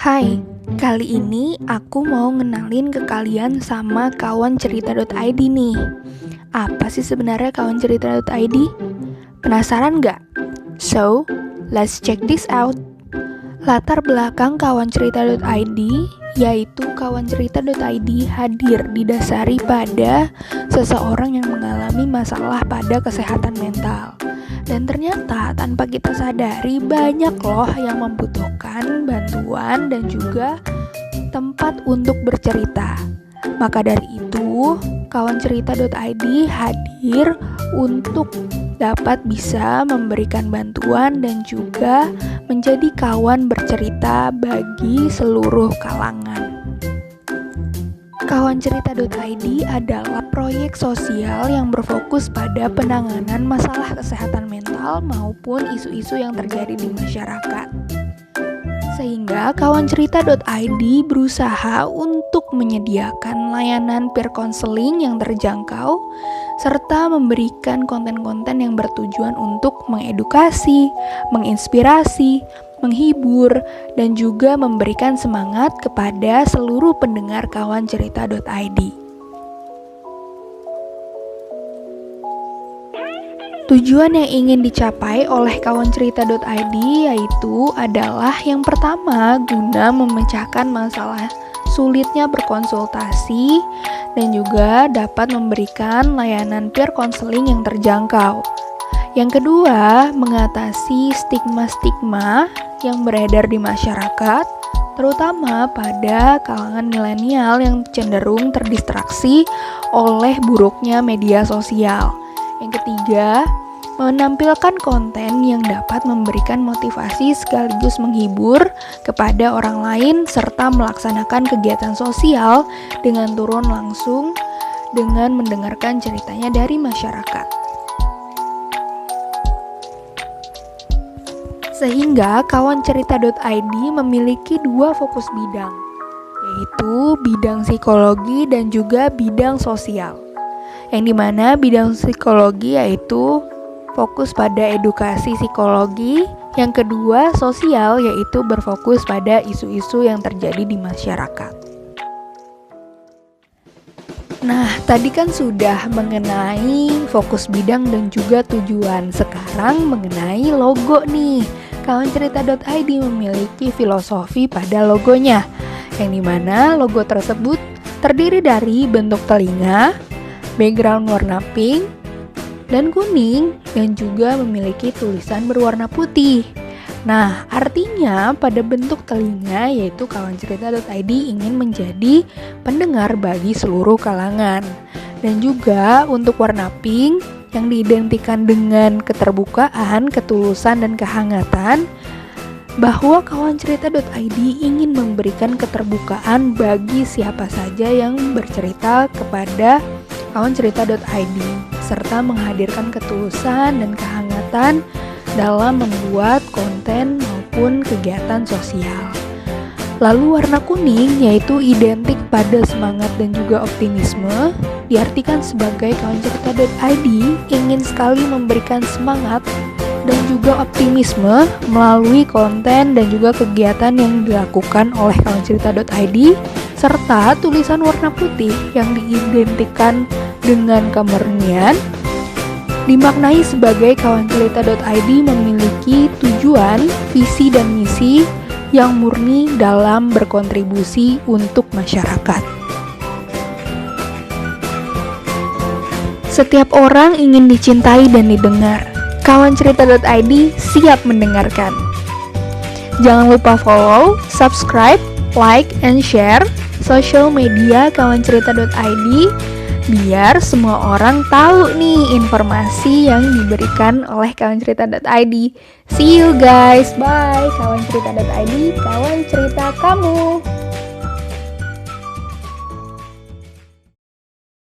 Hai, kali ini aku mau ngenalin ke kalian sama kawancerita.id nih. Apa sih sebenarnya kawancerita.id? Penasaran nggak? So, let's check this out. Latar belakang kawancerita.id yaitu kawancerita.id hadir didasari pada seseorang yang mengalami masalah pada kesehatan mental. Dan ternyata tanpa kita sadari banyak loh yang membutuhkan bantuan dan juga tempat untuk bercerita. Maka dari itu, kawancerita.id hadir untuk dapat bisa memberikan bantuan dan juga menjadi kawan bercerita bagi seluruh kalangan. Kawancerita.id adalah proyek sosial yang berfokus pada penanganan masalah kesehatan mental maupun isu-isu yang terjadi di masyarakat. Sehingga kawancerita.id berusaha untuk menyediakan layanan peer counseling yang terjangkau serta memberikan konten-konten yang bertujuan untuk mengedukasi, menginspirasi, menghibur, dan juga memberikan semangat kepada seluruh pendengar kawancerita.id. Tujuan yang ingin dicapai oleh kawancerita.id yaitu adalah yang pertama, guna memecahkan masalah sulitnya berkonsultasi dan juga dapat memberikan layanan peer counseling yang terjangkau. Yang kedua, mengatasi stigma-stigma yang beredar di masyarakat, terutama pada kalangan milenial yang cenderung terdistraksi oleh buruknya media sosial. Yang ketiga, menampilkan konten yang dapat memberikan motivasi sekaligus menghibur kepada orang lain serta melaksanakan kegiatan sosial dengan turun langsung dengan mendengarkan ceritanya dari masyarakat. Sehingga kawancerita.id memiliki dua fokus bidang, yaitu bidang psikologi dan juga bidang sosial. Yang dimana bidang psikologi yaitu fokus pada edukasi psikologi, yang kedua sosial yaitu berfokus pada isu-isu yang terjadi di masyarakat. Nah, tadi kan sudah mengenai fokus bidang dan juga tujuan. Sekarang mengenai logo nih. Kawancerita.id memiliki filosofi pada logonya, yang dimana logo tersebut terdiri dari bentuk telinga, background warna pink dan kuning, dan juga memiliki tulisan berwarna putih. Nah, artinya pada bentuk telinga yaitu kawancerita.id ingin menjadi pendengar bagi seluruh kalangan. Dan juga untuk warna pink yang diidentikan dengan keterbukaan, ketulusan, dan kehangatan, bahwa kawancerita.id ingin memberikan keterbukaan bagi siapa saja yang bercerita kepada kawancerita.id serta menghadirkan ketulusan dan kehangatan dalam membuat konten maupun kegiatan sosial. Lalu warna kuning yaitu identik pada semangat dan juga optimisme, diartikan sebagai kawancerita.id ingin sekali memberikan semangat dan juga optimisme melalui konten dan juga kegiatan yang dilakukan oleh kawancerita.id, serta tulisan warna putih yang diidentikan dengan kemurnian dimaknai sebagai kawancerita.id memiliki tujuan, visi, dan misi yang murni dalam berkontribusi untuk masyarakat. Setiap orang ingin dicintai dan didengar. Kawancerita.id siap mendengarkan. Jangan lupa follow, subscribe, like, and share social media kawancerita.id biar semua orang tahu nih informasi yang diberikan oleh kawancerita.id. See you guys, bye. Kawancerita.id, kawan cerita kamu.